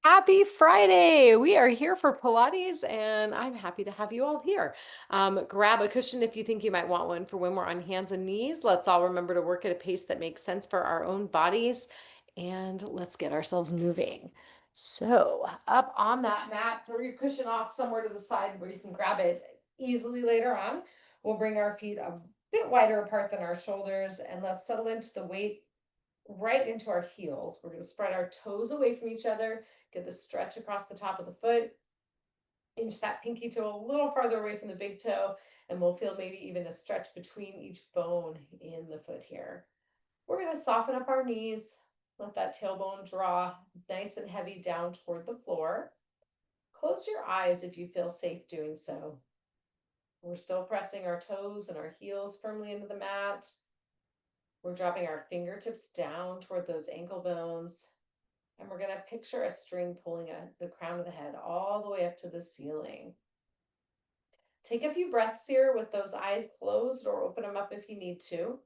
Happy Friday! We are here for Pilates, and I'm happy to have you all here. Grab a cushion if you think you might want one for when we're on hands and knees. Let's all remember to work at a pace that makes sense for our own bodies, and let's get ourselves moving. So, up on that mat, throw your cushion off somewhere to the side where you can grab it easily later on. We'll bring our feet a bit wider apart than our shoulders, and let's settle into the weight right into our heels. We're going to spread our toes away from each other, get the stretch across the top of the foot, inch that pinky toe a little farther away from the big toe, and we'll feel maybe even a stretch between each bone in the foot here. We're going to soften up our knees, let that tailbone draw nice and heavy down toward the floor. Close your eyes if you feel safe doing so. We're still pressing our toes and our heels firmly into the mat. We're dropping our fingertips down toward those ankle bones. And we're going to picture a string pulling the crown of the head all the way up to the ceiling. Take a few breaths here with those eyes closed or open them up if you need to.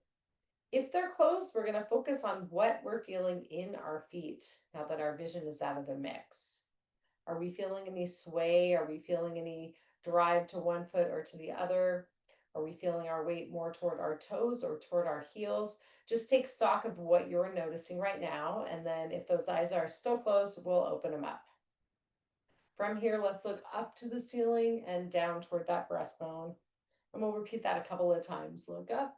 If they're closed, we're going to focus on what we're feeling in our feet now that our vision is out of the mix. Are we feeling any sway? Are we feeling any drive to one foot or to the other? Are we feeling our weight more toward our toes or toward our heels? Just take stock of what you're noticing right now. And then if those eyes are still closed, we'll open them up. From here, let's look up to the ceiling and down toward that breastbone. And we'll repeat that a couple of times. Look up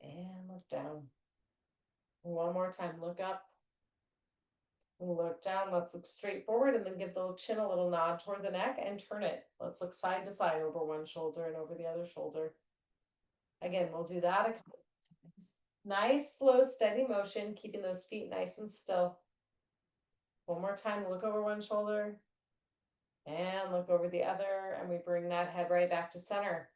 and look down. One more time. Look up, look down. Let's look straight forward and then give the chin a little nod toward the neck and turn it. Let's look side to side over one shoulder and over the other shoulder. Again, we'll do that a couple of times. Nice, slow, steady motion, keeping those feet nice and still. One more time, look over one shoulder and look over the other, and we bring that head right back to center.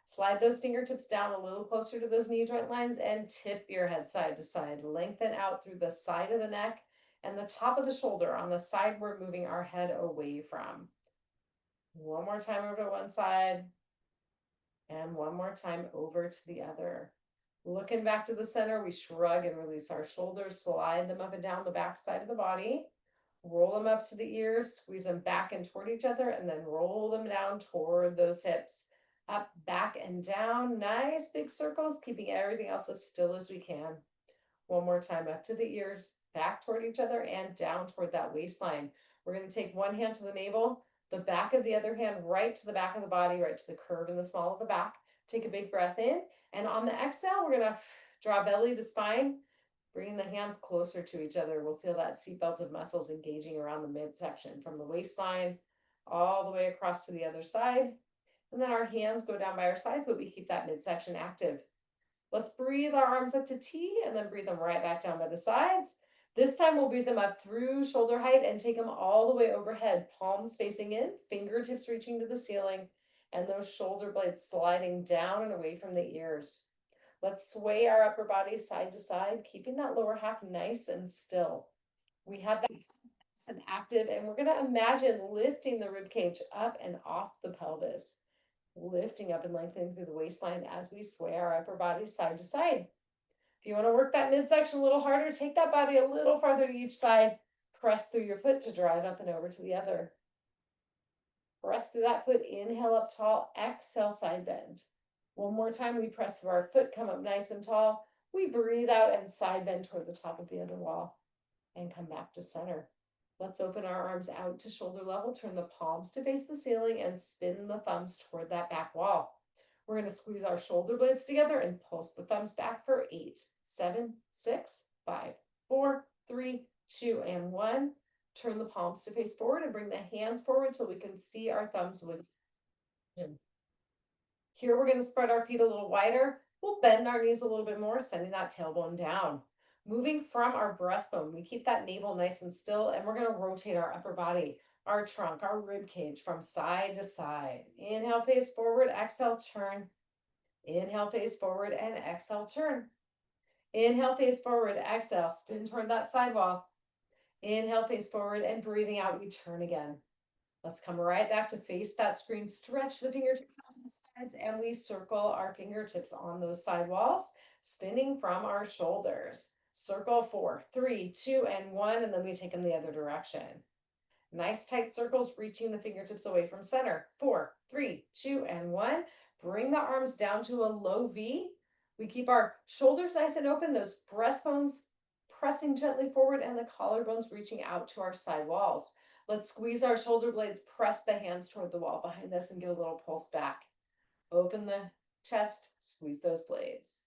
Slide those fingertips down a little closer to those knee joint lines and tip your head side to side. Lengthen out through the side of the neck and the top of the shoulder on the side we're moving our head away from. One more time over to one side and one more time over to the other. Looking back to the center, we shrug and release our shoulders, slide them up and down the back side of the body, roll them up to the ears, squeeze them back and toward each other, and then roll them down toward those hips. Up, back, and down. Nice big circles, keeping everything else as still as we can. One more time, up to the ears, back toward each other, and down toward that waistline. We're going to take one hand to the navel, the back of the other hand right to the back of the body, right to the curve in the small of the back. Take a big breath in. And on the exhale, we're going to draw belly to spine, bringing the hands closer to each other. We'll feel that seatbelt of muscles engaging around the midsection from the waistline all the way across to the other side. And then our hands go down by our sides, but we keep that midsection active. Let's breathe our arms up to T and then breathe them right back down by the sides. This time we'll breathe them up through shoulder height and take them all the way overhead, palms facing in, fingertips reaching to the ceiling, and those shoulder blades sliding down and away from the ears. Let's sway our upper body side to side, keeping that lower half nice and still. We have that nice and active, and we're going to imagine lifting the rib cage up and off the pelvis, lifting up and lengthening through the waistline as we sway our upper body side to side. If you want to work that midsection a little harder, take that body a little farther to each side, press through your foot to drive up and over to the other. Press through that foot, inhale up tall, exhale side bend. One more time, we press through our foot, come up nice and tall. We breathe out and side bend toward the top of the other wall and come back to center. Let's open our arms out to shoulder level, turn the palms to face the ceiling, and spin the thumbs toward that back wall. We're going to squeeze our shoulder blades together and pulse the thumbs back for 8, 7, 6, 5, 4, 3, 2, and 1. Turn the palms to face forward and bring the hands forward till we can see our thumbs with chin. Here we're going to spread our feet a little wider. We'll bend our knees a little bit more, sending that tailbone down. Moving from our breastbone, we keep that navel nice and still, and we're going to rotate our upper body, our trunk, our rib cage from side to side. Inhale, face forward, exhale, turn. Inhale, face forward, and exhale, turn. Inhale, face forward, exhale, spin toward that sidewall. Inhale, face forward, and breathing out, we turn again. Let's come right back to face that screen, stretch the fingertips out to the sides, and we circle our fingertips on those side walls, spinning from our shoulders. Circle 4, 3, 2, and 1, and then we take them the other direction. Nice tight circles, reaching the fingertips away from center. 4, 3, 2, and 1. Bring the arms down to a low V. We keep our shoulders nice and open, those breastbones pressing gently forward, and the collarbones reaching out to our side walls. Let's squeeze our shoulder blades, press the hands toward the wall behind us, and give a little pulse back. Open the chest, squeeze those blades.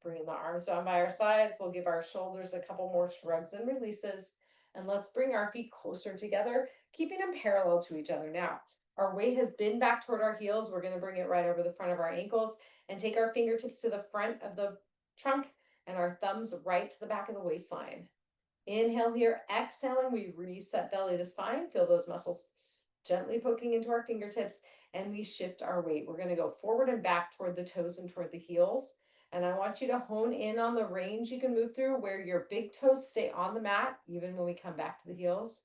Bringing the arms down by our sides, we'll give our shoulders a couple more shrugs and releases. And let's bring our feet closer together, keeping them parallel to each other now. Our weight has been back toward our heels. We're going to bring it right over the front of our ankles and take our fingertips to the front of the trunk and our thumbs right to the back of the waistline. Inhale here, exhaling, we reset belly to spine. Feel those muscles gently poking into our fingertips, and we shift our weight. We're going to go forward and back toward the toes and toward the heels. And I want you to hone in on the range you can move through where your big toes stay on the mat, even when we come back to the heels,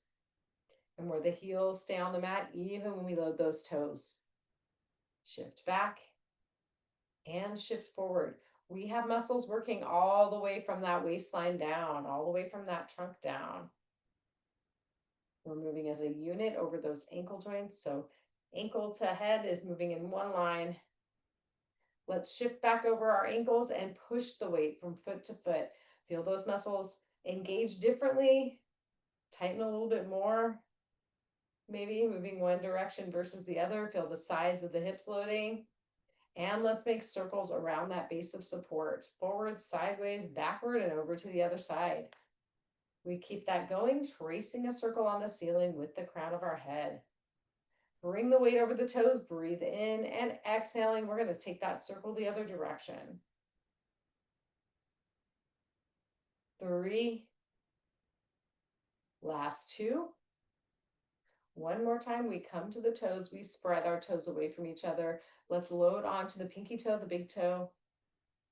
and where the heels stay on the mat, even when we load those toes. Shift back and shift forward. We have muscles working all the way from that waistline down, all the way from that trunk down. We're moving as a unit over those ankle joints. So ankle to head is moving in one line. Let's shift back over our ankles and push the weight from foot to foot. Feel those muscles engage differently. Tighten a little bit more. Maybe moving one direction versus the other. Feel the sides of the hips loading. And let's make circles around that base of support. Forward, sideways, backward, and over to the other side. We keep that going, tracing a circle on the ceiling with the crown of our head. Bring the weight over the toes, breathe in, and exhaling, we're going to take that circle the other direction. 3. Last 2. One more time, we come to the toes, we spread our toes away from each other. Let's load onto the pinky toe, the big toe,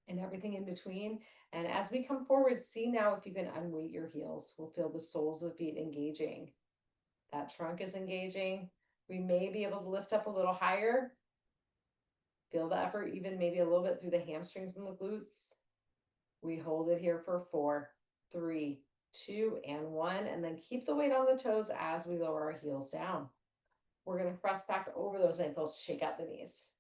and everything in between. And as we come forward, see now if you can unweight your heels. We'll feel the soles of the feet engaging. That trunk is engaging. We may be able to lift up a little higher. Feel the effort even maybe a little bit through the hamstrings and the glutes. We hold it here for 4, 3, 2, and 1, and then keep the weight on the toes as we lower our heels down. We're going to press back over those ankles, shake out the knees,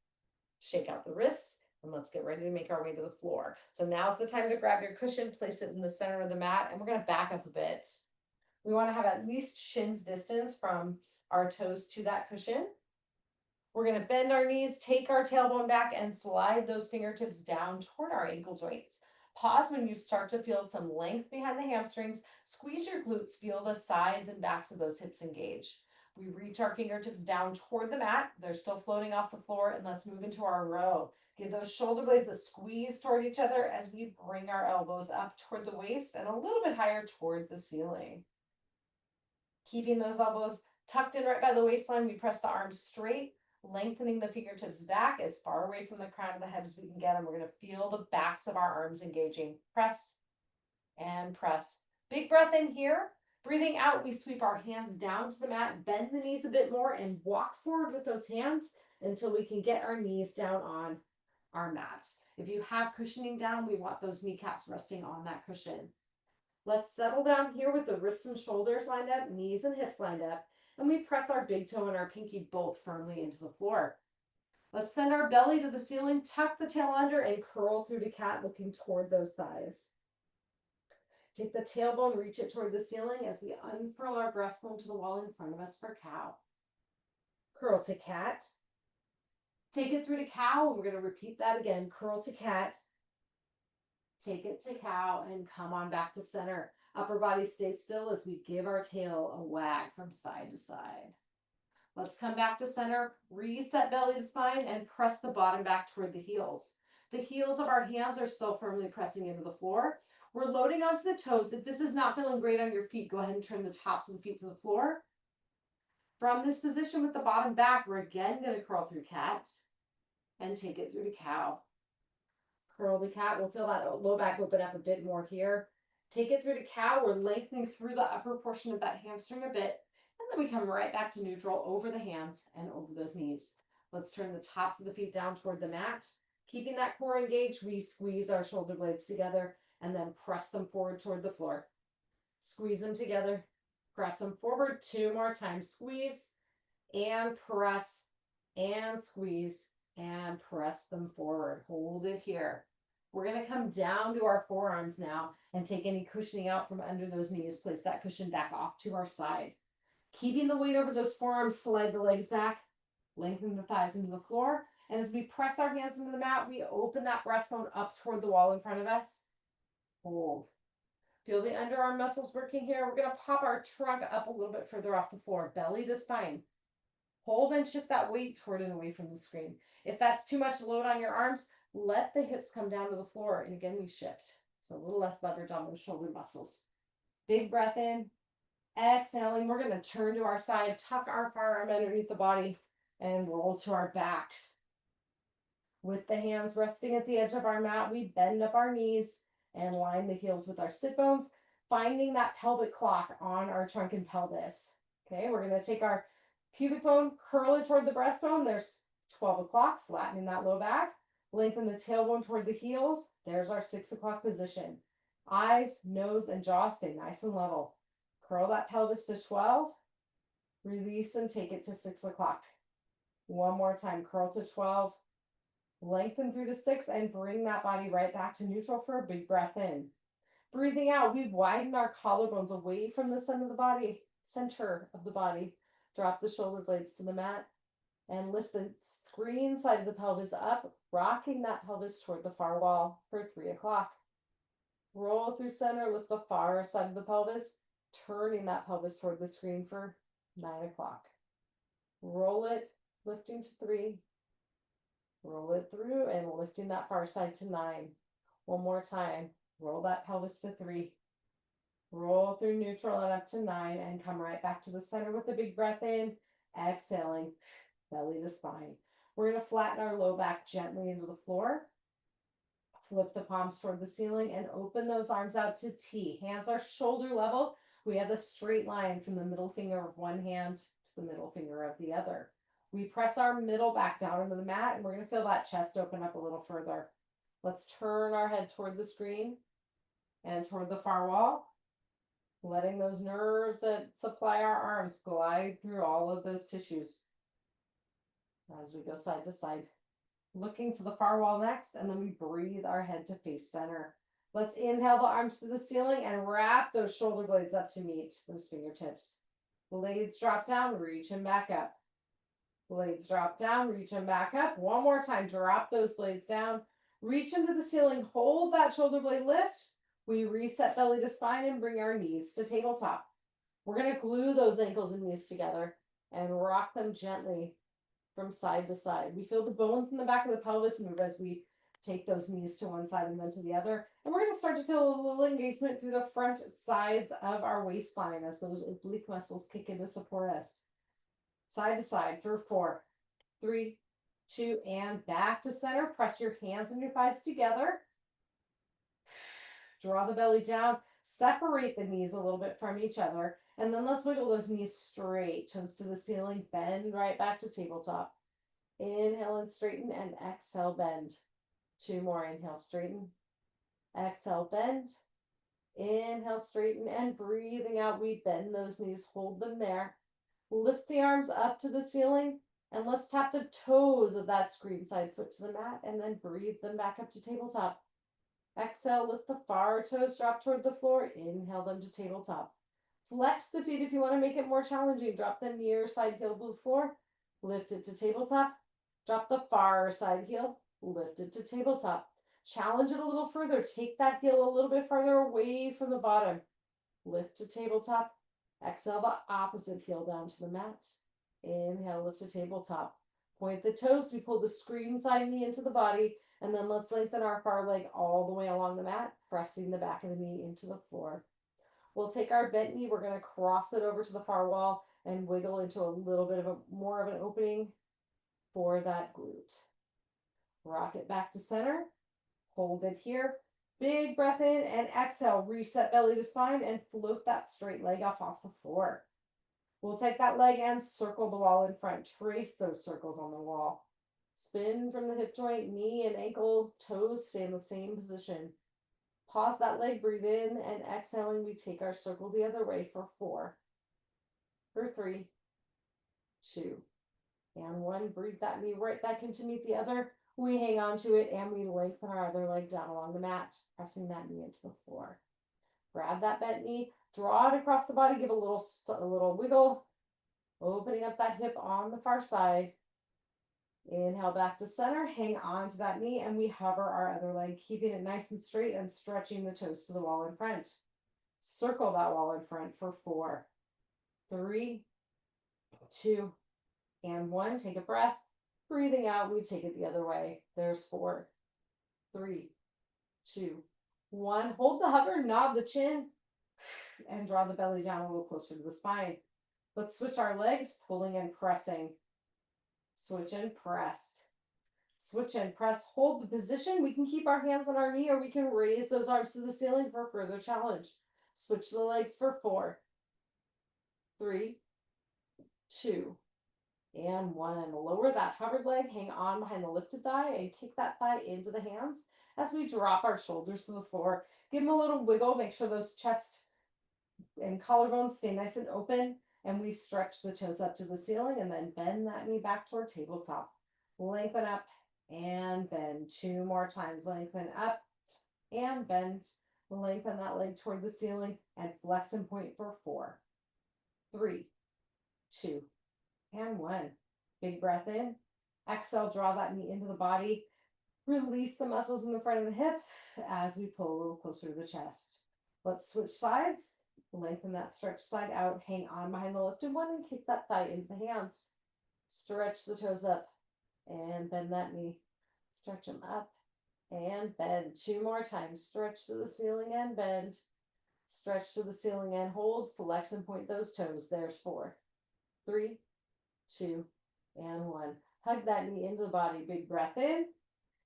shake out the wrists, and let's get ready to make our way to the floor. So now it's the time to grab your cushion, place it in the center of the mat, and we're going to back up a bit. We want to have at least shin's distance from our toes to that cushion. We're going to bend our knees, take our tailbone back, and slide those fingertips down toward our ankle joints. Pause when you start to feel some length behind the hamstrings. Squeeze your glutes, feel the sides and backs of those hips engage. We reach our fingertips down toward the mat. They're still floating off the floor, and let's move into our row. Give those shoulder blades a squeeze toward each other as we bring our elbows up toward the waist and a little bit higher toward the ceiling. Keeping those elbows tucked in right by the waistline, we press the arms straight, lengthening the fingertips back as far away from the crown of the head as we can get. And we're going to feel the backs of our arms engaging. Press and press. Big breath in here. Breathing out, we sweep our hands down to the mat, bend the knees a bit more, and walk forward with those hands until we can get our knees down on our mats. If you have cushioning down, we want those kneecaps resting on that cushion. Let's settle down here with the wrists and shoulders lined up, knees and hips lined up, and we press our big toe and our pinky both firmly into the floor. Let's send our belly to the ceiling, tuck the tail under, and curl through to cat, looking toward those thighs. Take the tailbone, reach it toward the ceiling as we unfurl our breastbone to the wall in front of us for cow. Curl to cat. Take it through to cow, and we're going to repeat that again. Curl to cat. Take it to cow, and come on back to center. Upper body stays still as we give our tail a wag from side to side. Let's come back to center, reset belly to spine, and press the bottom back toward the heels. The heels of our hands are still firmly pressing into the floor. We're loading onto the toes. If this is not feeling great on your feet, go ahead and turn the tops of the feet to the floor. From this position with the bottom back, we're again going to curl through cat and take it through to cow. Curl the cat. We'll feel that low back open up a bit more here. Take it through to cow. We're lengthening through the upper portion of that hamstring a bit. And then we come right back to neutral over the hands and over those knees. Let's turn the tops of the feet down toward the mat. Keeping that core engaged, we squeeze our shoulder blades together and then press them forward toward the floor. Squeeze them together. Press them forward 2 more times. Squeeze and press and squeeze and press them forward. Hold it here. We're going to come down to our forearms now and take any cushioning out from under those knees. Place that cushion back off to our side. Keeping the weight over those forearms, slide the legs back, lengthen the thighs into the floor. And as we press our hands into the mat, we open that breastbone up toward the wall in front of us. Hold. Feel the underarm muscles working here. We're going to pop our trunk up a little bit further off the floor, belly to spine. Hold and shift that weight toward and away from the screen. If that's too much load on your arms, let the hips come down to the floor. And again, we shift. So a little less leverage on those shoulder muscles. Big breath in. Exhaling, we're going to turn to our side, tuck our forearm underneath the body, and roll to our backs. With the hands resting at the edge of our mat, we bend up our knees and line the heels with our sit bones, finding that pelvic clock on our trunk and pelvis. Okay, we're going to take our pubic bone, curl it toward the breastbone. There's 12 o'clock, flattening that low back. Lengthen the tailbone toward the heels. There's our 6 o'clock position. Eyes, nose, and jaw stay nice and level. Curl that pelvis to 12. Release and take it to 6 o'clock. One more time. Curl to 12. Lengthen through to 6 and bring that body right back to neutral for a big breath in. Breathing out, we've widened our collarbones away from the center of the body. Drop the shoulder blades to the mat and lift the screen side of the pelvis up, rocking that pelvis toward the far wall for 3 o'clock. Roll through center, lift the far side of the pelvis, turning that pelvis toward the screen for 9 o'clock. Roll it, lifting to 3. Roll it through and lifting that far side to 9. One more time. Roll that pelvis to 3. Roll through neutral and up to 9 and come right back to the center with a big breath in. Exhaling, belly to spine. We're going to flatten our low back gently into the floor. Flip the palms toward the ceiling and open those arms out to T. Hands are shoulder level. We have a straight line from the middle finger of one hand to the middle finger of the other. We press our middle back down into the mat, and we're going to feel that chest open up a little further. Let's turn our head toward the screen and toward the far wall, letting those nerves that supply our arms glide through all of those tissues as we go side to side. Looking to the far wall next, and then we breathe our head to face center. Let's inhale the arms to the ceiling and wrap those shoulder blades up to meet those fingertips. Blades drop down, reach them back up. Blades drop down, reach them back up. One more time, drop those blades down. Reach into the ceiling, hold that shoulder blade lift. We reset belly to spine and bring our knees to tabletop. We're going to glue those ankles and knees together and rock them gently from side to side. We feel the bones in the back of the pelvis move as we take those knees to one side and then to the other. And we're going to start to feel a little engagement through the front sides of our waistline as those oblique muscles kick in to support us. Side to side for 4, 3, 2, and back to center. Press your hands and your thighs together. Draw the belly down. Separate the knees a little bit from each other. And then let's wiggle those knees straight, toes to the ceiling, bend right back to tabletop. Inhale and straighten, and exhale, bend. 2 more. Inhale, straighten. Exhale, bend. Inhale, straighten, and breathing out, we bend those knees, hold them there. Lift the arms up to the ceiling, and let's tap the toes of that screen side foot to the mat, and then breathe them back up to tabletop. Exhale, lift the far toes, drop toward the floor. Inhale them to tabletop. Flex the feet if you want to make it more challenging. Drop the near side heel to the floor. Lift it to tabletop. Drop the far side heel. Lift it to tabletop. Challenge it a little further. Take that heel a little bit farther away from the bottom. Lift to tabletop. Exhale the opposite heel down to the mat. Inhale, lift to tabletop. Point the toes. We pull the screen side knee into the body. And then let's lengthen our far leg all the way along the mat, pressing the back of the knee into the floor. We'll take our bent knee. We're going to cross it over to the far wall and wiggle into a little bit of more of an opening for that glute. Rock it back to center. Hold it here. Big breath in and exhale. Reset belly to spine and float that straight leg off the floor. We'll take that leg and circle the wall in front. Trace those circles on the wall. Spin from the hip joint, knee and ankle, toes stay in the same position. Pause that leg, breathe in, and exhaling, we take our circle the other way for 4, for 3, 2, and 1. Breathe that knee right back in to meet the other. We hang on to it and we lengthen our other leg down along the mat, pressing that knee into the floor. Grab that bent knee, draw it across the body, give a little wiggle, opening up that hip on the far side. Inhale back to center, hang on to that knee, and we hover our other leg, keeping it nice and straight and stretching the toes to the wall in front. Circle that wall in front for 4, 3, 2, and 1. Take a breath. Breathing out, we take it the other way. There's 4, 3, 2, 1. Hold the hover, nod the chin, and draw the belly down a little closer to the spine. Let's switch our legs, pulling and pressing. Switch and press. Switch and press. Hold the position. We can keep our hands on our knee, or we can raise those arms to the ceiling for further challenge. Switch the legs for 4, 3, 2, and 1. Lower that hovered leg, hang on behind the lifted thigh, and kick that thigh into the hands as we drop our shoulders to the floor. Give them a little wiggle. Make sure those chest and collarbones stay nice and open. And we stretch the toes up to the ceiling and then bend that knee back toward tabletop. Lengthen up and bend. 2 more times. Lengthen up and bend. Lengthen that leg toward the ceiling and flex and point for 4, 3, 2, and 1. Big breath in. Exhale, draw that knee into the body. Release the muscles in the front of the hip as we pull a little closer to the chest. Let's switch sides. Lengthen that stretch side out, hang on behind the lifted one, and kick that thigh into the hands. Stretch the toes up and bend that knee. Stretch them up and bend. 2 more times. Stretch to the ceiling and bend. Stretch to the ceiling and hold. Flex and point those toes. There's 4, 3, 2, and 1. Hug that knee into the body. Big breath in.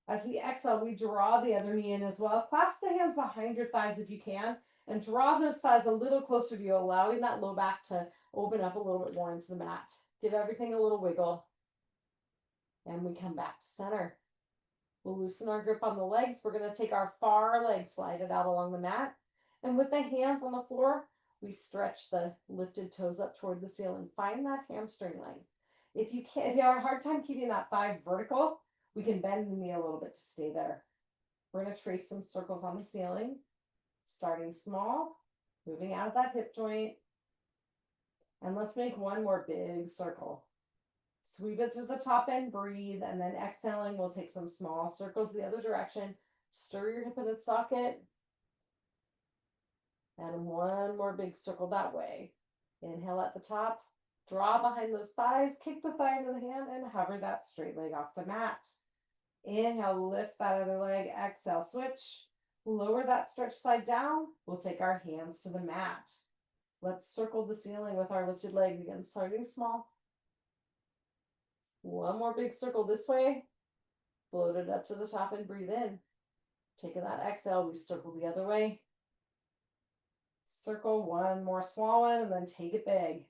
As we exhale, we draw the other knee in as well. Clasp the hands behind your thighs if you can. And draw those thighs a little closer to you, allowing that low back to open up a little bit more into the mat. Give everything a little wiggle. And we come back to center. We'll loosen our grip on the legs. We're going to take our far leg, slide it out along the mat. And with the hands on the floor, we stretch the lifted toes up toward the ceiling. Find that hamstring line. If you have a hard time keeping that thigh vertical, we can bend the knee a little bit to stay there. We're going to trace some circles on the ceiling. Starting small, moving out of that hip joint. And let's make 1 more big circle. Sweep it to the top end, breathe, and then exhaling, we'll take some small circles the other direction. Stir your hip in its socket. And 1 more big circle that way. Inhale at the top, draw behind those thighs, kick the thigh into the hand, and hover that straight leg off the mat. Inhale, lift that other leg, exhale, switch. Lower that stretch side down. We'll take our hands to the mat. Let's circle the ceiling with our lifted legs again, starting small. 1 more big circle this way. Float it up to the top and breathe in. Taking that exhale, we circle the other way. Circle 1 more small one and then take it big.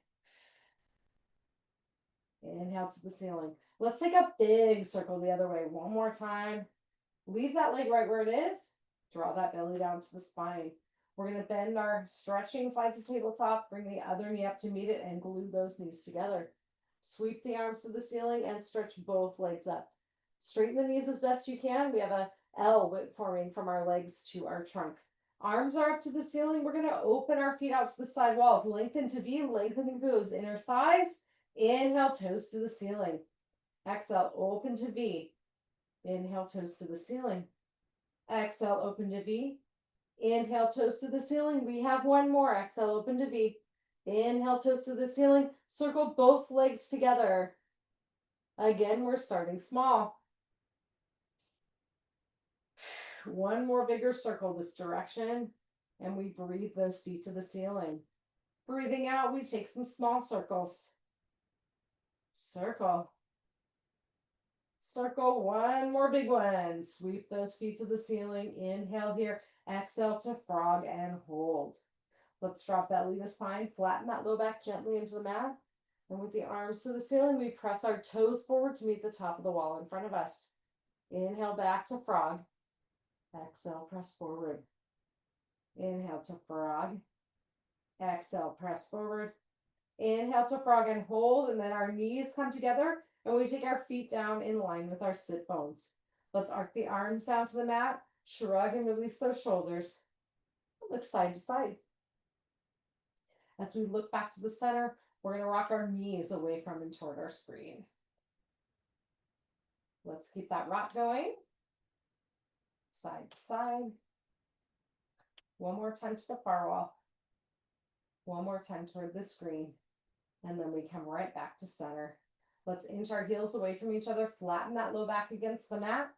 Inhale to the ceiling. Let's take a big circle the other way 1 more time. Leave that leg right where it is. Draw that belly down to the spine. We're going to bend our stretching side to tabletop, bring the other knee up to meet it, and glue those knees together. Sweep the arms to the ceiling and stretch both legs up. Straighten the knees as best you can. We have a L forming from our legs to our trunk. Arms are up to the ceiling. We're going to open our feet out to the side walls. Lengthen to V, lengthening through those inner thighs. Inhale, toes to the ceiling. Exhale, open to V. Inhale, toes to the ceiling. Exhale, open to V. Inhale, toes to the ceiling. We have 1 more. Exhale, open to V. Inhale, toes to the ceiling. Circle both legs together. Again, we're starting small. 1 more bigger circle this direction. And we breathe those feet to the ceiling. Breathing out, we take some small circles. Circle. Circle 1 more big one. Sweep those feet to the ceiling. Inhale here. Exhale to frog and hold. Let's drop belly to spine. Flatten that low back gently into the mat. And with the arms to the ceiling, we press our toes forward to meet the top of the wall in front of us. Inhale back to frog. Exhale, press forward. Inhale to frog. Exhale, press forward. Inhale to frog and hold, and then our knees come together, and we take our feet down in line with our sit bones. Let's arc the arms down to the mat, shrug and release those shoulders. Look side to side. As we look back to the center, we're going to rock our knees away from and toward our screen. Let's keep that rock going. Side to side. One more time to the far wall. One more time toward the screen. And then we come right back to center. Let's inch our heels away from each other. Flatten that low back against the mat.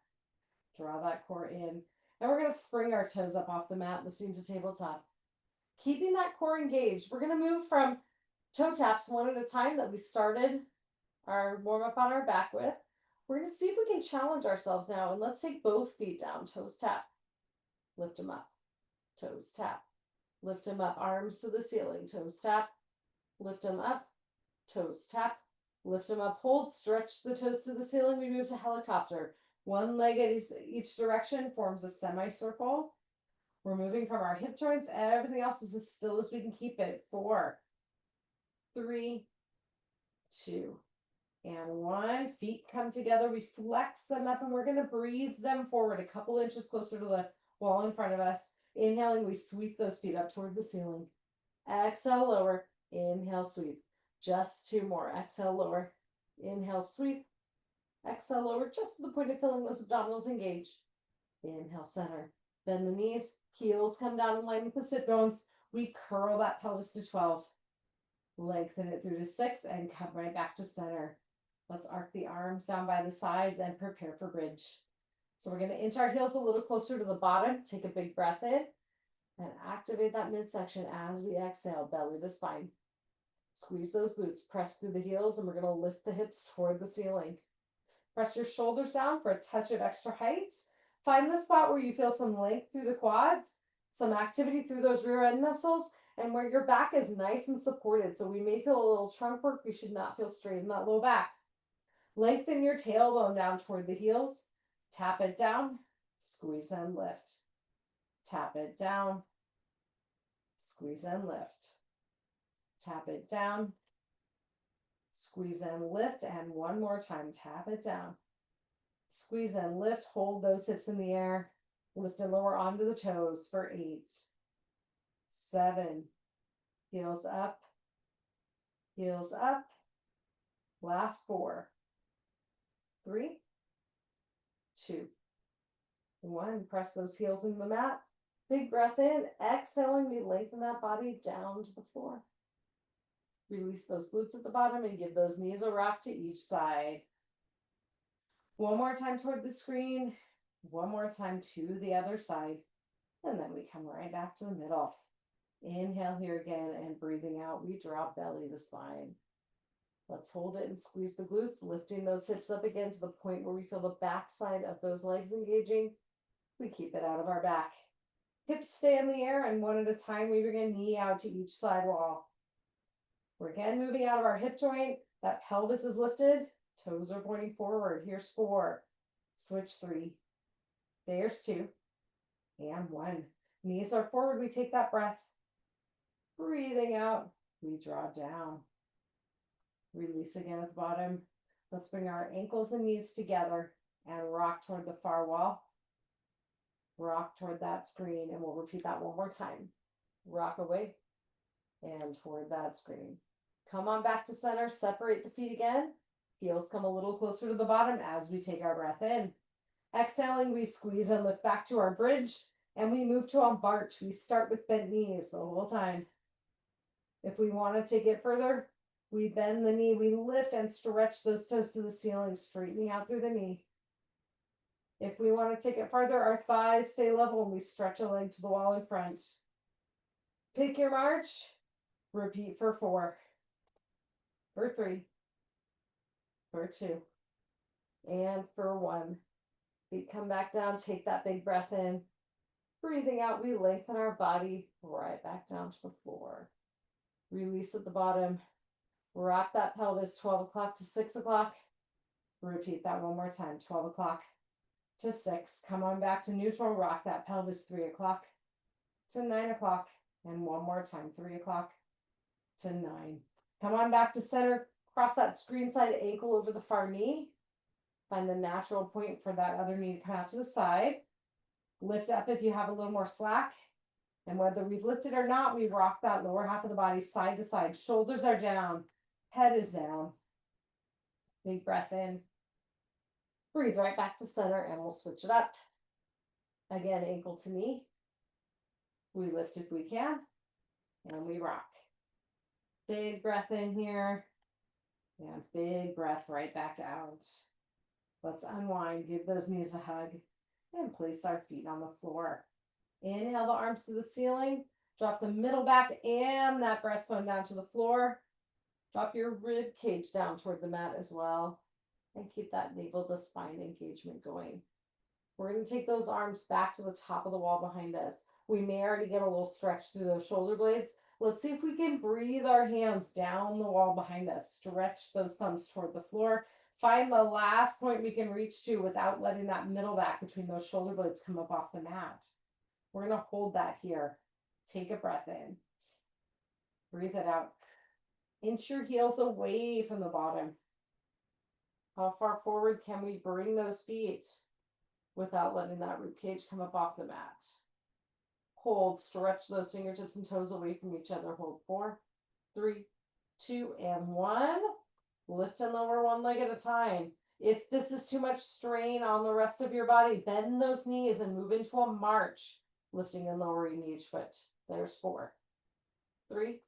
Draw that core in. And we're going to spring our toes up off the mat, lifting to tabletop. Keeping that core engaged. We're going to move from toe taps one at a time that we started our warm up on our back with. We're going to see if we can challenge ourselves now. And let's take both feet down. Toes tap. Lift them up. Toes tap. Lift them up. Arms to the ceiling. Toes tap. Lift them up. Toes tap. Lift them up. Hold. Stretch the toes to the ceiling. We move to helicopter. One leg at each direction forms a semicircle. We're moving from our hip joints. Everything else is as still as we can keep it. 4, 3, 2, and 1. Feet come together. We flex them up, and we're going to breathe them forward a couple inches closer to the wall in front of us. Inhaling, we sweep those feet up toward the ceiling. Exhale, lower. Inhale, sweep. Just 2 more. Exhale, lower. Inhale, sweep. Exhale, lower, just to the point of feeling those abdominals engage. Inhale, center. Bend the knees. Heels come down in line with the sit bones. We curl that pelvis to 12. Lengthen it through to 6 and come right back to center. Let's arc the arms down by the sides and prepare for bridge. So we're going to inch our heels a little closer to the bottom. Take a big breath in and activate that midsection as we exhale, belly to spine. Squeeze those glutes, press through the heels, and we're going to lift the hips toward the ceiling. Press your shoulders down for a touch of extra height. Find the spot where you feel some length through the quads, some activity through those rear end muscles, and where your back is nice and supported. So we may feel a little trunk work. We should not feel straight in that low back. Lengthen your tailbone down toward the heels. Tap it down, squeeze and lift. Tap it down, squeeze and lift. Tap it down, squeeze and lift, and one more time, tap it down. Squeeze and lift, hold those hips in the air. Lift and lower onto the toes for 8, 7, heels up, heels up. Last 4, 3, 2, 1. Press those heels into the mat. Big breath in. Exhaling, we lengthen that body down to the floor. Release those glutes at the bottom and give those knees a rock to each side. One more time toward the screen. One more time to the other side. And then we come right back to the middle. Inhale here again, and breathing out, we drop belly to spine. Let's hold it and squeeze the glutes, lifting those hips up again to the point where we feel the back side of those legs engaging. We keep it out of our back. Hips stay in the air, and one at a time, we bring a knee out to each side wall. We're again moving out of our hip joint. That pelvis is lifted. Toes are pointing forward. Here's 4. Switch 3. There's 2. And 1. Knees are forward. We take that breath. Breathing out. We draw down. Release again at the bottom. Let's bring our ankles and knees together and rock toward the far wall. Rock toward that screen, and we'll repeat that one more time. Rock away and toward that screen. Come on back to center. Separate the feet again. Heels come a little closer to the bottom as we take our breath in. Exhaling, we squeeze and lift back to our bridge, and we move to a march. We start with bent knees the whole time. If we want to take it further, we bend the knee, we lift and stretch those toes to the ceiling, straightening out through the knee. If we want to take it farther, our thighs stay level and we stretch a leg to the wall in front. Pick your march. Repeat for 4, for 3, for 2, and for 1. Feet come back down, take that big breath in. Breathing out, we lengthen our body right back down to the floor. Release at the bottom. Rock that pelvis 12 o'clock to 6 o'clock. Repeat that one more time, 12 o'clock to 6. Come on back to neutral. Rock that pelvis 3 o'clock to 9 o'clock. And one more time, 3 o'clock to 9. Come on back to center. Cross that screen side ankle over the far knee. Find the natural point for that other knee to come out to the side. Lift up if you have a little more slack. And whether we've lifted or not, we rock that lower half of the body side to side. Shoulders are down. Head is down. Big breath in. Breathe right back to center and we'll switch it up. Again, ankle to knee. We lift if we can. And we rock. Big breath in here. And big breath right back out. Let's unwind. Give those knees a hug. And place our feet on the floor. Inhale the arms to the ceiling. Drop the middle back and that breastbone down to the floor. Drop your rib cage down toward the mat as well. And keep that navel to spine engagement going. We're going to take those arms back to the top of the wall behind us. We may already get a little stretch through those shoulder blades. Let's see if we can breathe our hands down the wall behind us. Stretch those thumbs toward the floor. Find the last point we can reach to without letting that middle back between those shoulder blades come up off the mat. We're going to hold that here. Take a breath in. Breathe it out. Inch your heels away from the bottom. How far forward can we bring those feet without letting that rib cage come up off the mat? Hold, stretch those fingertips and toes away from each other. Hold 4, 3, 2, and 1. Lift and lower one leg at a time. If this is too much strain on the rest of your body, bend those knees and move into a march, lifting and lowering each foot. There's 4, 3,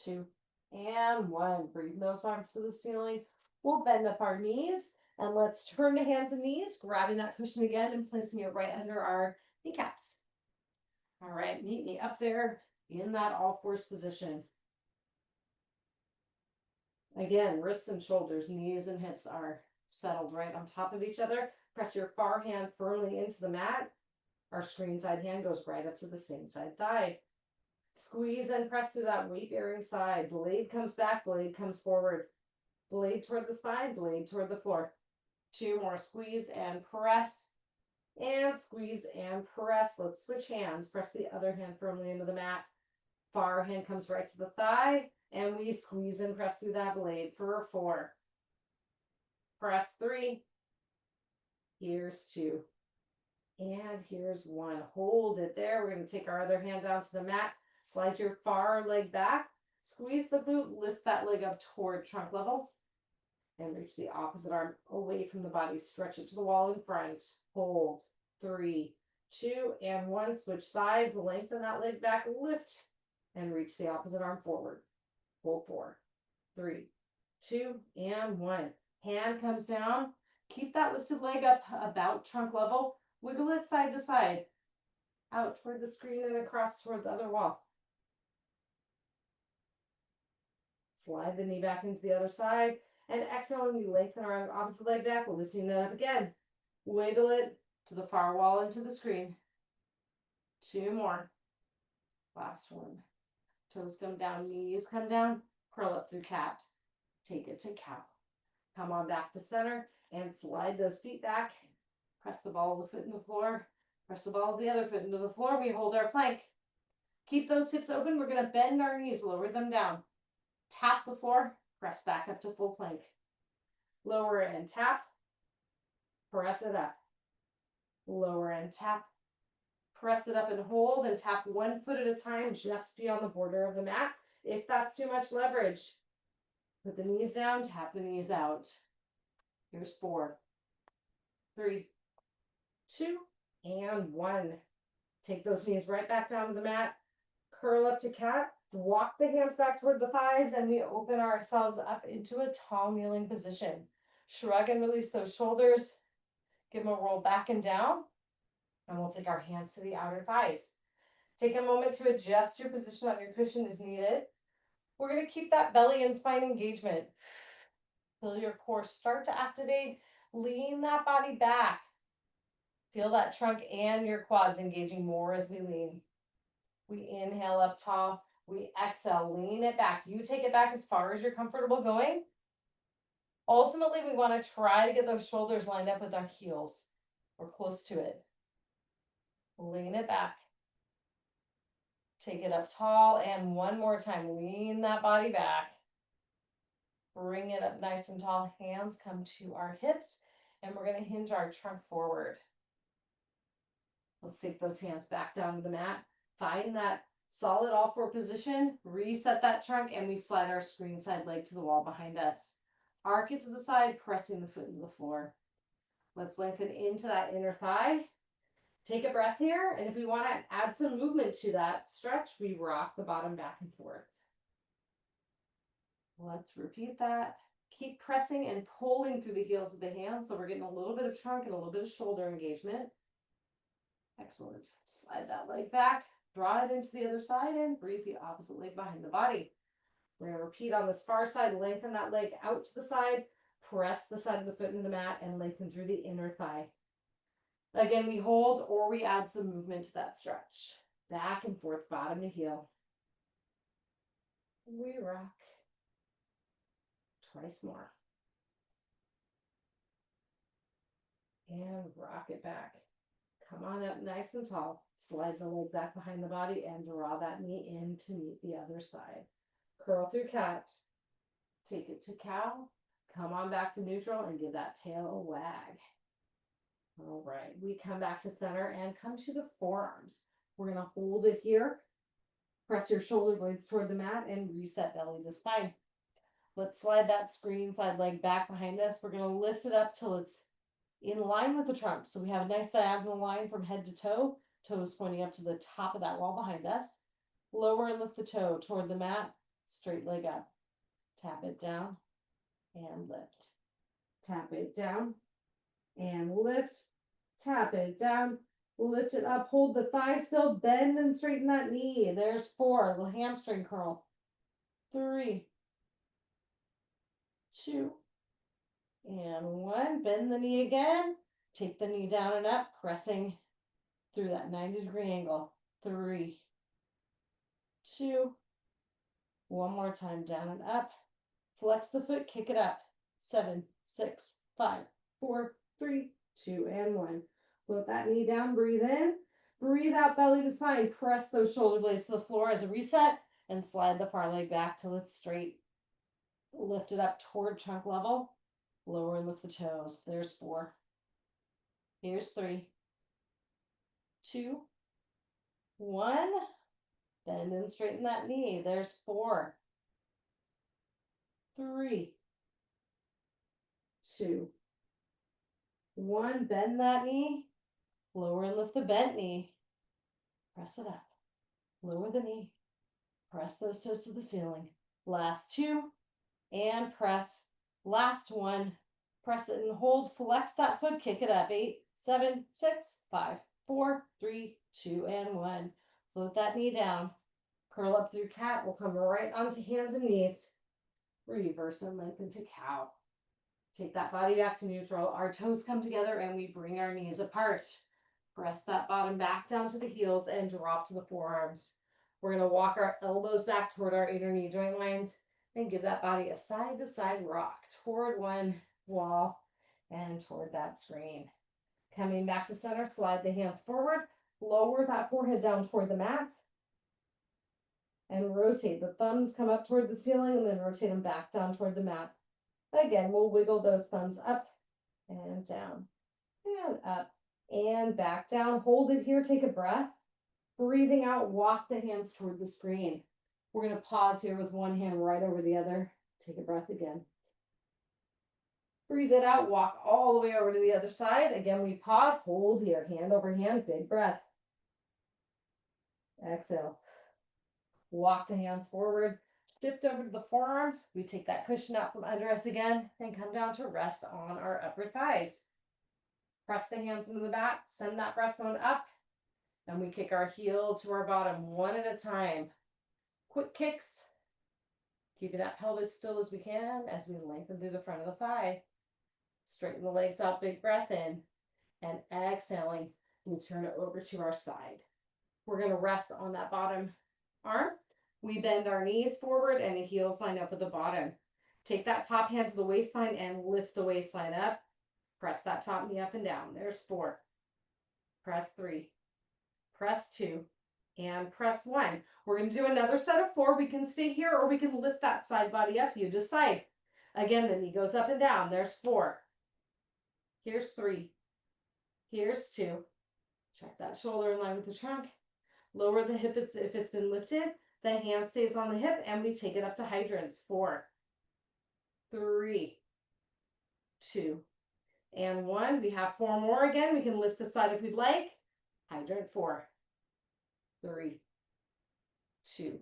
2, and 1. Breathe those arms to the ceiling. We'll bend up our knees and let's turn to hands and knees, grabbing that cushion again and placing it right under our kneecaps. All right, meet me up there in that all fours position. Again, wrists and shoulders, knees and hips are settled right on top of each other. Press your far hand firmly into the mat. Our screen side hand goes right up to the same side thigh. Squeeze and press through that weight bearing side. Blade comes back, blade comes forward. Blade toward the spine, blade toward the floor. 2 more. Squeeze and press. And squeeze and press. Let's switch hands. Press the other hand firmly into the mat. Far hand comes right to the thigh. And we squeeze and press through that blade for 4. Press 3. Here's 2. And here's 1. Hold it there. We're going to take our other hand down to the mat. Slide your far leg back. Squeeze the glute. Lift that leg up toward trunk level. And reach the opposite arm away from the body. Stretch it to the wall in front. Hold. 3, 2, and 1. Switch sides. Lengthen that leg back. Lift. And reach the opposite arm forward. Hold 4, 3, 2, and 1. Hand comes down. Keep that lifted leg up about trunk level. Wiggle it side to side. Out toward the screen and across toward the other wall. Slide the knee back into the other side. And exhale, and we lengthen our opposite leg back. We're lifting it up again. Wiggle it to the far wall and to the screen. 2 more. Last one. Toes come down, knees come down. Curl up through cat. Take it to cow. Come on back to center and slide those feet back. Press the ball of the foot in the floor. Press the ball of the other foot into the floor. We hold our plank. Keep those hips open. We're going to bend our knees, lower them down. Tap the floor. Press back up to full plank. Lower and tap. Press it up. Lower and tap. Press it up and hold and tap 1 foot at a time just beyond the border of the mat. If that's too much leverage, put the knees down, tap the knees out. Here's 4, 3, 2, and 1. Take those knees right back down to the mat. Curl up to cat. Walk the hands back toward the thighs, and we open ourselves up into a tall kneeling position. Shrug and release those shoulders. Give them a roll back and down. And we'll take our hands to the outer thighs. Take a moment to adjust your position on your cushion as needed. We're going to keep that belly and spine engagement. Feel your core start to activate. Lean that body back. Feel that trunk and your quads engaging more as we lean. We inhale up tall. We exhale, lean it back. You take it back as far as you're comfortable going. Ultimately, we want to try to get those shoulders lined up with our heels or close to it. Lean it back. Take it up tall, and one more time, lean that body back. Bring it up nice and tall. Hands come to our hips, and we're going to hinge our trunk forward. Let's take those hands back down to the mat. Find that solid all four position. Reset that trunk, and we slide our screen side leg to the wall behind us. Arc it to the side, pressing the foot into the floor. Let's lengthen into that inner thigh. Take a breath here, and if we want to add some movement to that stretch, we rock the bottom back and forth. Let's repeat that. Keep pressing and pulling through the heels of the hands, so we're getting a little bit of trunk and a little bit of shoulder engagement. Excellent. Slide that leg back, draw it into the other side, and breathe the opposite leg behind the body. We're going to repeat on this far side, lengthen that leg out to the side, press the side of the foot into the mat, and lengthen through the inner thigh. Again, we hold or we add some movement to that stretch. Back and forth, bottom to heel. We rock. Twice more. And rock it back. Come on up nice and tall. Slide the leg back behind the body and draw that knee in to meet the other side. Curl through cat. Take it to cow. Come on back to neutral and give that tail a wag. All right, we come back to center and come to the forearms. We're going to hold it here. Press your shoulder blades toward the mat and reset belly to spine. Let's slide that screen side leg back behind us. We're going to lift it up till it's in line with the trunk. So we have a nice diagonal line from head to toe, toes pointing up to the top of that wall behind us. Lower and lift the toe toward the mat, straight leg up. Tap it down and lift. Tap it down and lift. Tap it down, lift it up, hold the thigh still, bend and straighten that knee. There's 4, the hamstring curl. 3, 2, and 1. Bend the knee again. Take the knee down and up, pressing through that 90-degree angle. 3, 2, one more time, down and up. Flex the foot, kick it up. 7, 6, 5, 4, 3, 2, and 1. Float that knee down, breathe in. Breathe out, belly to spine. Press those shoulder blades to the floor as a reset and slide the far leg back till it's straight. Lift it up toward trunk level. Lower and lift the toes. There's 4. Here's 3, 2, 1. Bend and straighten that knee. There's 4, 3, 2, 1. Bend that knee. Lower and lift the bent knee. Press it up. Lower the knee. Press those toes to the ceiling. Last 2. And press. Last 1. Press it and hold. Flex that foot. Kick it up. 8, 7, 6, 5, 4, 3, 2, and 1. Float that knee down. Curl up through cat. We'll come right onto hands and knees. Reverse and lengthen to cow. Take that body back to neutral. Our toes come together and we bring our knees apart. Press that bottom back down to the heels and drop to the forearms. We're going to walk our elbows back toward our inner knee joint lines and give that body a side-to-side rock toward one wall and toward that screen. Coming back to center, slide the hands forward, lower that forehead down toward the mat, and rotate. The thumbs come up toward the ceiling and then rotate them back down toward the mat. Again, we'll wiggle those thumbs up and down and up and back down. Hold it here. Take a breath. Breathing out, walk the hands toward the screen. We're going to pause here with one hand right over the other. Take a breath again. Breathe it out. Walk all the way over to the other side. Again, we pause. Hold here. Hand over hand. Big breath. Exhale. Walk the hands forward. Shift over to the forearms. We take that cushion out from under us again and come down to rest on our upper thighs. Press the hands into the back. Send that breastbone up. And we kick our heel to our bottom one at a time. Quick kicks. Keeping that pelvis still as we can as we lengthen through the front of the thigh. Straighten the legs out. Big breath in. And exhaling, we turn it over to our side. We're going to rest on that bottom arm. We bend our knees forward and the heels line up with the bottom. Take that top hand to the waistline and lift the waistline up. Press that top knee up and down. There's 4. Press 3. Press 2. And press 1. We're going to do another set of 4. We can stay here or we can lift that side body up. You decide. Again, the knee goes up and down. There's 4. Here's 3. Here's 2. Check that shoulder in line with the trunk. Lower the hip if it's been lifted. The hand stays on the hip, and we take it up to hydrants. 4, 3, 2, and 1. We have 4 more again. We can lift the side if we'd like. Hydrant. 4, 3, 2,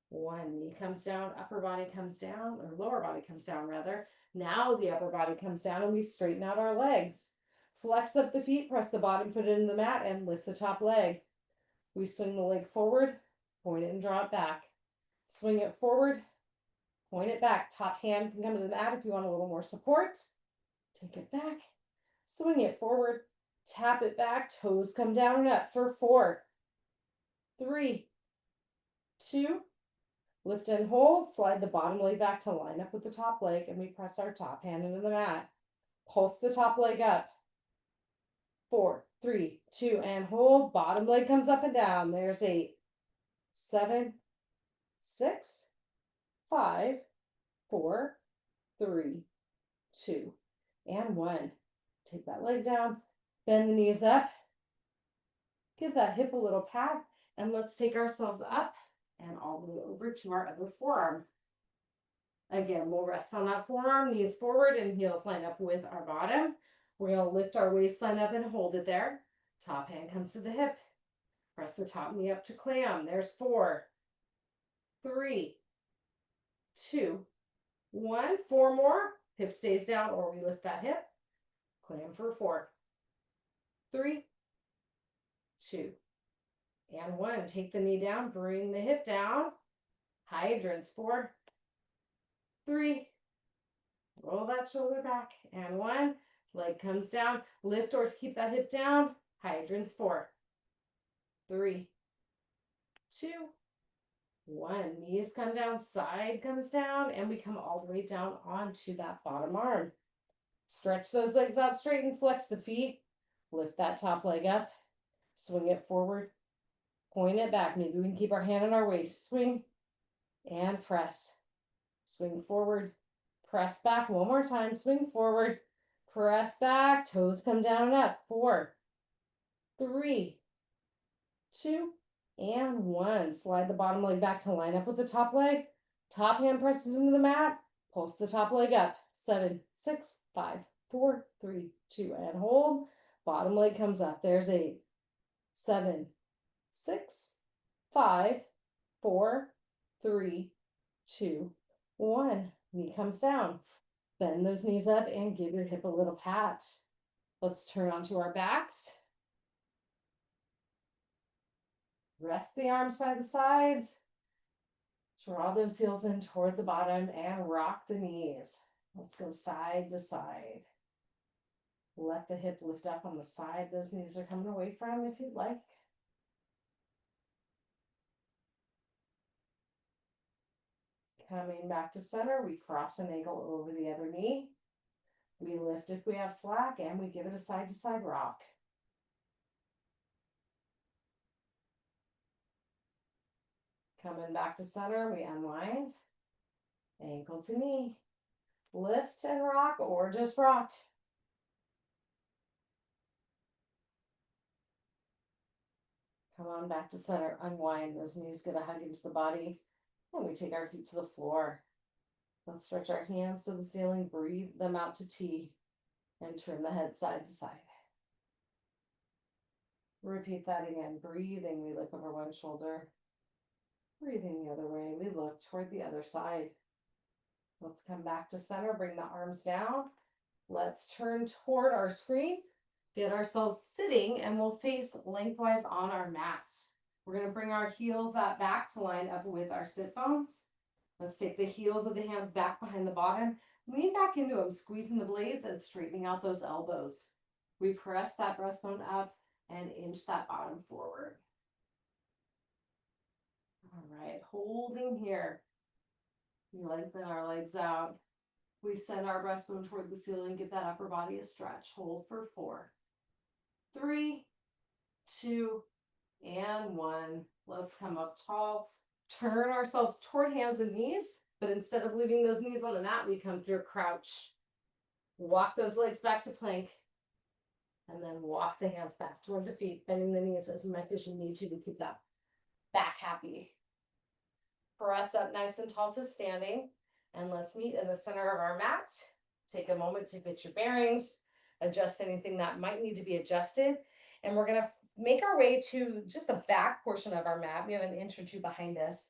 1. Knee comes down, upper body comes down, or lower body comes down rather. Now the upper body comes down and we straighten out our legs. Flex up the feet, press the bottom foot into the mat, and lift the top leg. We swing the leg forward, point it and draw it back. Swing it forward, point it back. Top hand can come to the mat if you want a little more support. Take it back, swing it forward, tap it back, toes come down and up for 4, 3, 2, lift and hold, slide the bottom leg back to line up with the top leg, and we press our top hand into the mat. Pulse the top leg up. 4, 3, 2, and hold. Bottom leg comes up and down. There's 8, 7, 6, 5, 4, 3, 2, and 1. Take that leg down, bend the knees up, give that hip a little pat, and let's take ourselves up and all the way over to our other forearm. Again, we'll rest on that forearm, knees forward, and heels line up with our bottom. We're going to lift our waistline up and hold it there. Top hand comes to the hip. Press the top knee up to clam. There's 4, 3, 2, 1. 4 more. Hip stays down, or we lift that hip. Clam for 4, 3, 2, and 1. Take the knee down, bring the hip down. Hydrants. 4, 3, roll that shoulder back, and 1. Leg comes down, lift or keep that hip down. Hydrants. 4, 3, 2, 1. Knees come down, side comes down, and we come all the way down onto that bottom arm. Stretch those legs out straight and flex the feet. Lift that top leg up, swing it forward, point it back. Maybe we can keep our hand on our waist. Swing and press. Swing forward, press back. One more time. Swing forward, press back. Toes come down and up. 4, 3, 2, and 1. Slide the bottom leg back to line up with the top leg. Top hand presses into the mat. Pulse the top leg up. 7, 6, 5, 4, 3, 2, and hold. Bottom leg comes up. There's 8, 7, 6, 5, 4, 3, 2, 1. Knee comes down. Bend those knees up and give your hip a little pat. Let's turn onto our backs. Rest the arms by the sides. Draw those heels in toward the bottom and rock the knees. Let's go side to side. Let the hip lift up on the side those knees are coming away from if you'd like. Coming back to center, we cross an ankle over the other knee. We lift if we have slack, and we give it a side to side rock. Coming back to center, we unwind. Ankle to knee. Lift and rock, or just rock. Come on back to center, unwind. Those knees get a hug into the body. And we take our feet to the floor. Let's stretch our hands to the ceiling, breathe them out to T, and turn the head side to side. Repeat that again. Breathing, we look over one shoulder. Breathing the other way, we look toward the other side. Let's come back to center, bring the arms down. Let's turn toward our screen, get ourselves sitting, and we'll face lengthwise on our mat. We're going to bring our heels back to line up with our sit bones. Let's take the heels of the hands back behind the bottom, lean back into them, squeezing the blades and straightening out those elbows. We press that breastbone up and inch that bottom forward. All right, holding here. We lengthen our legs out. We send our breastbone toward the ceiling, give that upper body a stretch. Hold for 4, 3, 2, and 1. Let's come up tall. Turn ourselves toward hands and knees. But instead of leaving those knees on the mat, we come through a crouch. Walk those legs back to plank. And then walk the hands back toward the feet, bending the knees as much as you need to keep that back happy. Press up nice and tall to standing. And let's meet in the center of our mat. Take a moment to get your bearings, adjust anything that might need to be adjusted. And we're going to make our way to just the back portion of our mat. We have an inch or two behind us.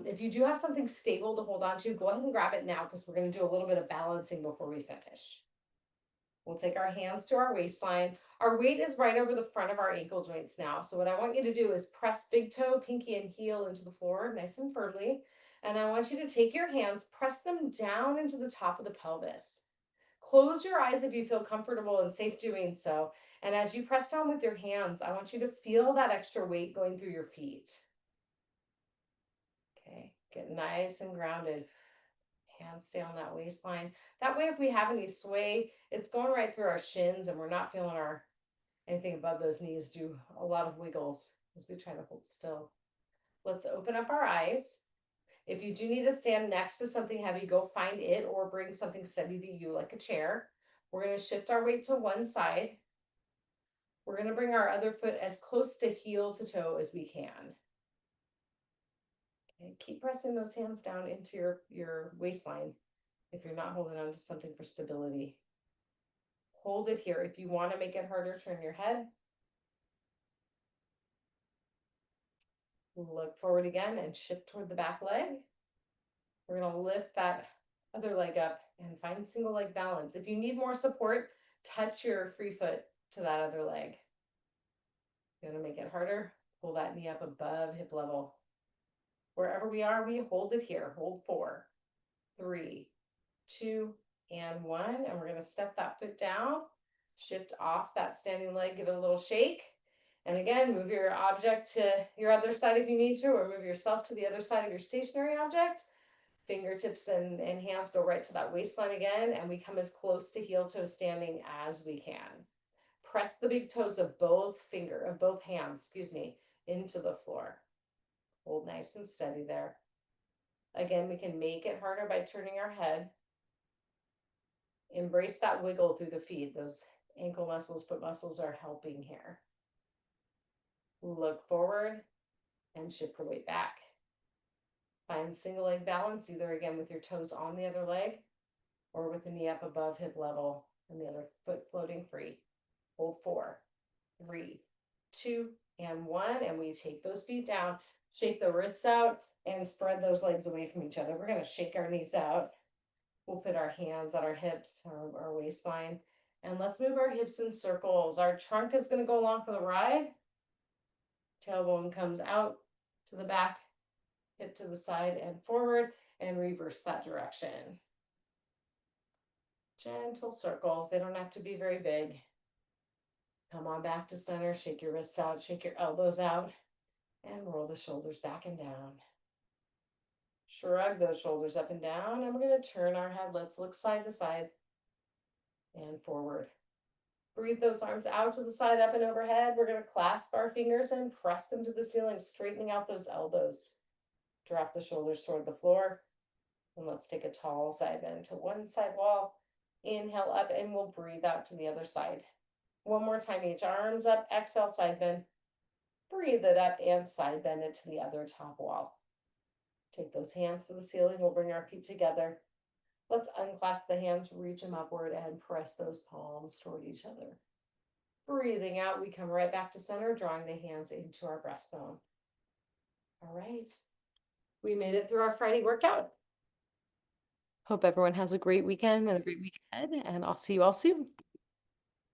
If you do have something stable to hold on to, go ahead and grab it now because we're going to do a little bit of balancing before we finish. We'll take our hands to our waistline. Our weight is right over the front of our ankle joints now. So what I want you to do is press big toe, pinky, and heel into the floor nice and firmly. And I want you to take your hands, press them down into the top of the pelvis. Close your eyes if you feel comfortable and safe doing so. And as you press down with your hands, I want you to feel that extra weight going through your feet. Okay, get nice and grounded. Hands stay on that waistline. That way, if we have any sway, it's going right through our shins and we're not feeling anything above those knees do a lot of wiggles as we try to hold still. Let's open up our eyes. If you do need to stand next to something heavy, go find it or bring something steady to you like a chair. We're going to shift our weight to one side. We're going to bring our other foot as close to heel to toe as we can. Okay, keep pressing those hands down into your waistline if you're not holding on to something for stability. Hold it here. If you want to make it harder, turn your head. Look forward again and shift toward the back leg. We're going to lift that other leg up and find single leg balance. If you need more support, touch your free foot to that other leg. You're going to make it harder. Pull that knee up above hip level. Wherever we are, we hold it here. Hold 4, 3, 2, and 1. And we're going to step that foot down, shift off that standing leg, give it a little shake. And again, move your object to your other side if you need to, or move yourself to the other side of your stationary object. Fingertips and hands go right to that waistline again, and we come as close to heel toe standing as we can. Press the big toes of both hands, into the floor. Hold nice and steady there. Again, we can make it harder by turning our head. Embrace that wiggle through the feet. Those ankle muscles, foot muscles are helping here. Look forward and shift your weight back. Find single leg balance, either again with your toes on the other leg or with the knee up above hip level and the other foot floating free. Hold 4, 3, 2, and 1. And we take those feet down, shake the wrists out, and spread those legs away from each other. We're going to shake our knees out. We'll put our hands on our hips, our waistline, and let's move our hips in circles. Our trunk is going to go along for the ride. Tailbone comes out to the back, hip to the side and forward, and reverse that direction. Gentle circles. They don't have to be very big. Come on back to center. Shake your wrists out, shake your elbows out, and roll the shoulders back and down. Shrug those shoulders up and down, and we're going to turn our head. Let's look side to side and forward. Breathe those arms out to the side, up and overhead. We're going to clasp our fingers and press them to the ceiling, straightening out those elbows. Drop the shoulders toward the floor. And let's take a tall side bend to one side wall. Inhale up, and we'll breathe out to the other side. One more time each. Arms up, exhale, side bend. Breathe it up and side bend it to the other top wall. Take those hands to the ceiling. We'll bring our feet together. Let's unclasp the hands, reach them upward, and press those palms toward each other. Breathing out, we come right back to center, drawing the hands into our breastbone. All right. We made it through our Friday workout. Hope everyone has a great weekend and a great week ahead, and I'll see you all soon.